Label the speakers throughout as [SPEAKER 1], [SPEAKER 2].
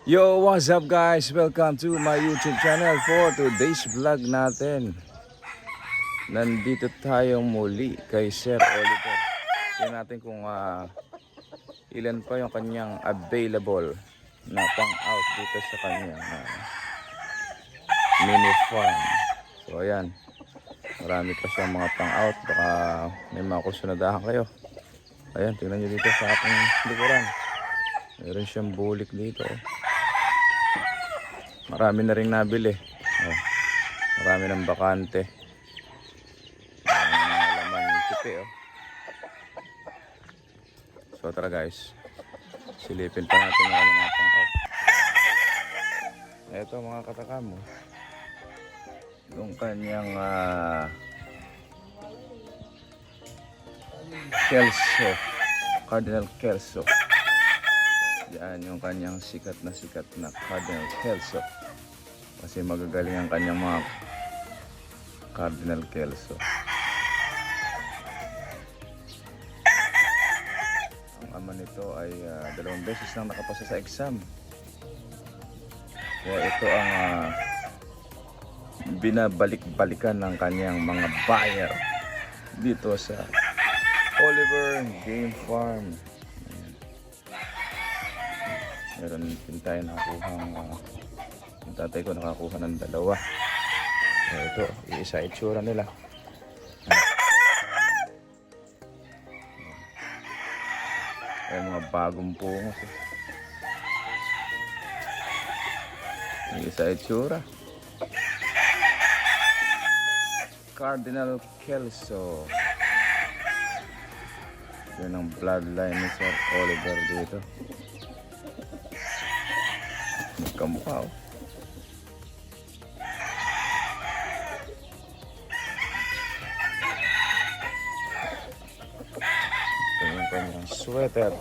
[SPEAKER 1] Yo, what's up guys? Welcome to my YouTube channel for today's vlog natin. Nandito tayong muli kay Sir Oliver. Tingnan natin kung ilan pa yung kanyang available na pang-out dito sa kanyang mini farm. So ayan, marami pa siyang mga pang-out. Baka may mga kusunadahan kayo. Ayan, tingnan nyo dito sa ating likuran. Meron siyang bulik dito. Marami na rin nabili. Marami ng bakante. Mga laman yung tipi. So tara guys, silipin pa natin yung mga pang-out. Ito mga katakamo, yung kanyang Kelso, Cardinal Kelso. Yan yung kanyang sikat na Cardinal Kelso. Kasi magagaling ang kanyang mga Cardinal Kelso. Ang ama nito ay 2 beses nang nakapasa sa exam. Kaya ito ang binabalik-balikan ng kanyang mga buyer dito sa Oliver Game Farm. Meron din tayo nakakuhang yung tatay ko nakakuha ng 2. Ito, iisa itsura nila. Ayan, mga bagong pungos. Iisa itsura. Cardinal Kelso. Yan ang bloodline ni Sir Oliver dito. Magkamukha oh. Ito yung kanyang sweater.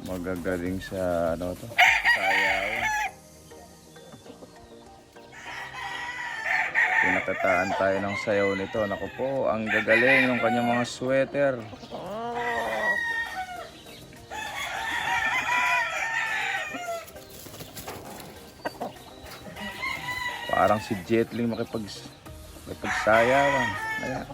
[SPEAKER 1] Magagaling sa ano to, sayaw. Pinakataan tayo ng sayaw nito. Naku po, ang gagaling ng kanyang mga sweater. Parang si Jetling makipagsayawan. Ayan.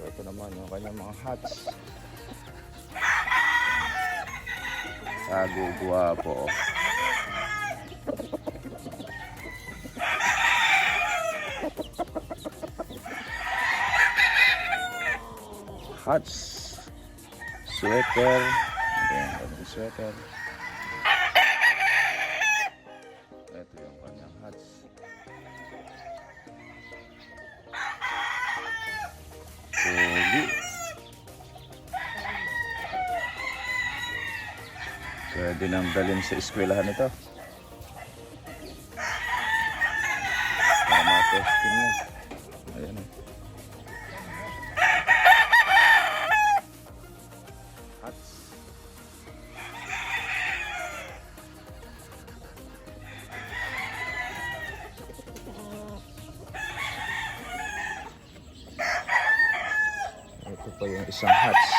[SPEAKER 1] Ito naman yung kanyang mga hats. Tago guwapo. Hats, sweater. Ayan, yung sweater. Ito yung kanyang hats. Pogi. Pwede nang dalhin sa eskwelahan ito. Para ma-testing niya. Ayan o. Hats. Ito pa yung isang hats.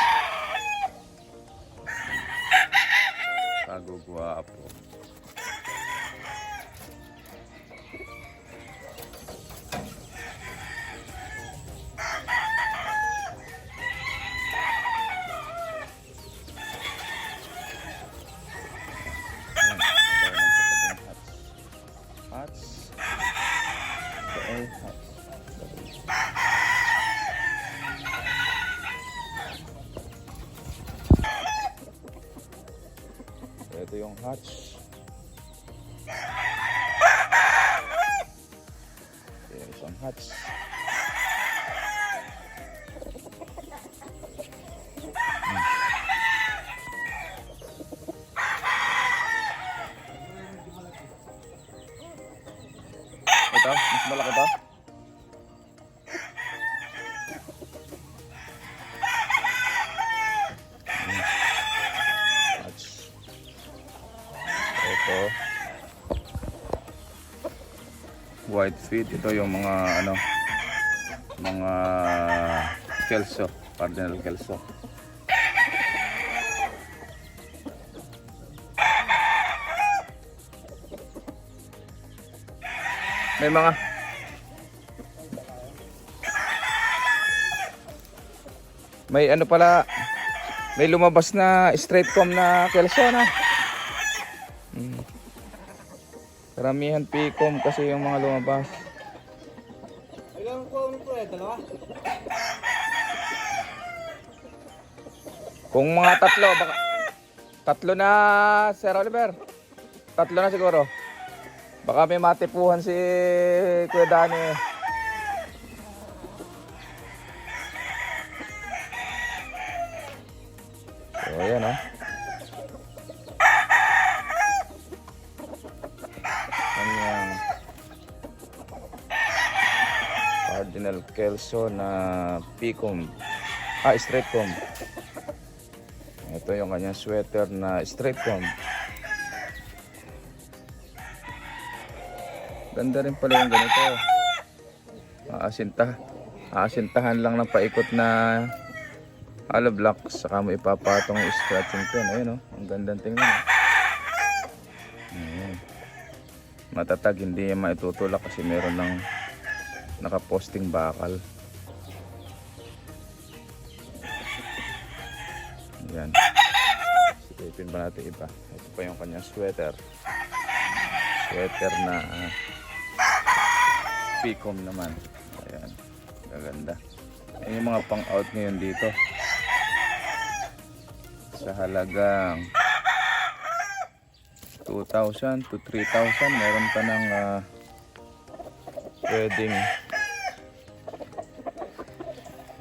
[SPEAKER 1] Kagugwapo. Hats. Ito ay hats. Ito yung hats. Ito yung isang hats. Ito, mas malaki to. Hats. Ito. white feet. Ito yung mga ano, mga Kelso, Cardinal Kelso. May ano pala, may lumabas na straight comb na Kelso na. Karamihan P-comb kasi yung mga lumabas.
[SPEAKER 2] Ilang ko po dalawa?
[SPEAKER 1] Kung mga tatlo, baka tatlo na, Sir Oliver. Tatlo na siguro. Baka may matipuhan si Kuya Dani. So, ayan o. Kanyang Cardinal Kelso na P-comb. Straight comb. Ito yung kanyang sweater na straight comb. Ganda rin pala yung ganito. Aasintahan lang ng paikot na hollow block, saka mo ipapatong yung scratching pen. Ayun o, ang gandang tingnan. Ayan. Matatag, hindi yan maitutulak kasi meron ng nakaposting bakal. Ayan. Silipin ba natin iba? Ito pa yung kanyang sweater. Sweater na P-comb naman. Ayan, gaganda. Ayan yung mga pang out ngayon dito. Sa halagang 2,000 to 3,000. Meron pa ng pwedeng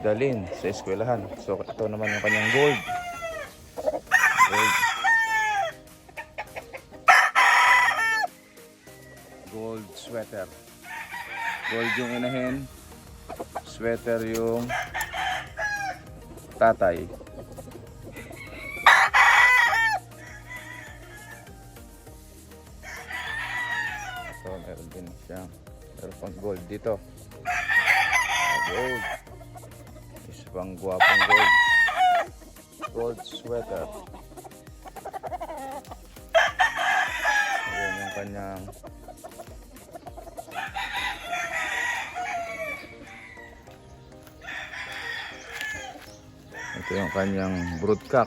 [SPEAKER 1] dalhin sa eskwelahan. So ito naman yung kanyang gold. Gold sweater. Gold yung inahin, sweater yung tatay. So meron din siya, meron pang gold dito. Gold, isa pang guwapong gold. Gold sweater. Ayan yung kanyang ito yung kanyang broodcock.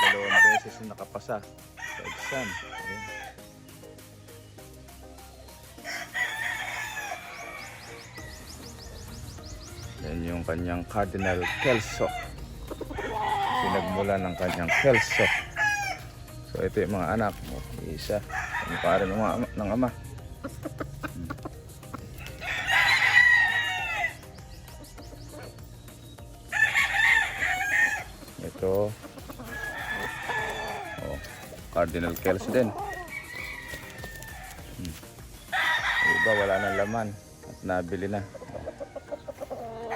[SPEAKER 1] Dalawang beses na nakapasa sa exam. Ayan. Yan yung kanyang Cardinal Kelso. Pinagmula ng kanyang Kelso. So ito yung mga anak mo. Isa. Ang pare ng ama. Ito Cardinal Kelso din. Iba wala nang laman at nabili na.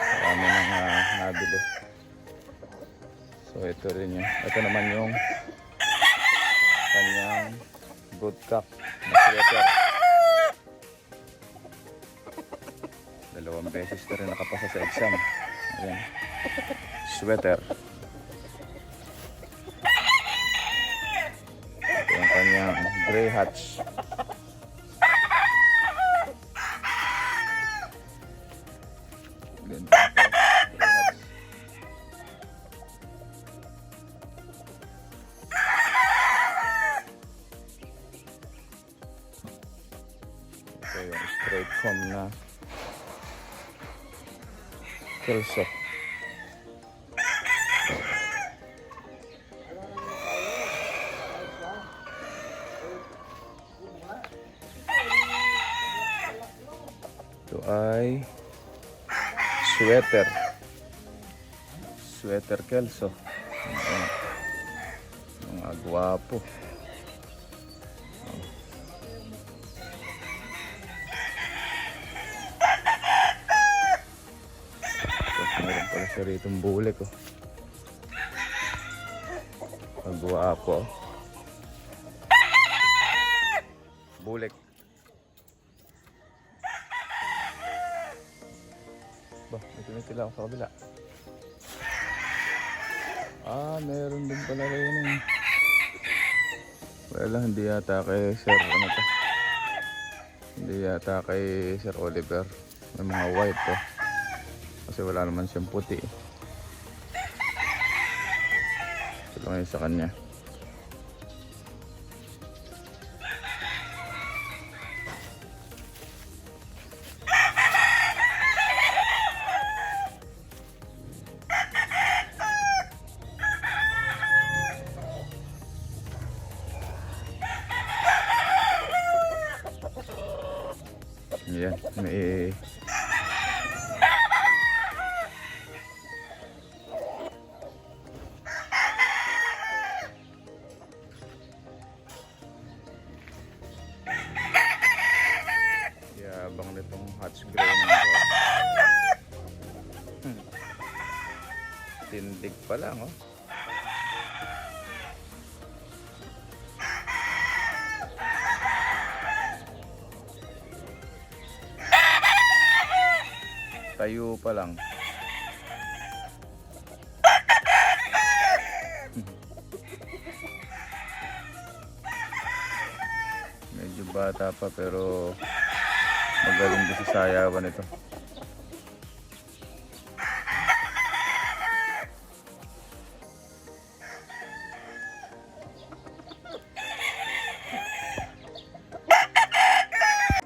[SPEAKER 1] Marami nang nabili. So ito rin yun. Ito naman yung kanyang broodcock na sweater. Dalawang beses na rin nakapasa sa exam. Ayan. Sweater. Ito yung kanyang gray hats. Ganda ito. Gray hats. Ito yung straight comb na Kelso. Ito ay sweater. Sweater Kelso. Ayan. Mga gwapo. Meron pala siya rito ang bulik oh. Ang gwapo. Bulik. Ba, may tumitila ako sa kabila. Meron din pala rin eh. Wala, hindi yata kay Sir, ano to? Hindi yata kay Sir Oliver. May mga white to. Kasi wala naman siyang puti. Ito lang yun sa kanya. Yan, may yabang nitong Hatch Gray na ito. Tindig pa lang, oh. Tayo pa lang. Medyo bata pa pero magaling din sa sayawan ito.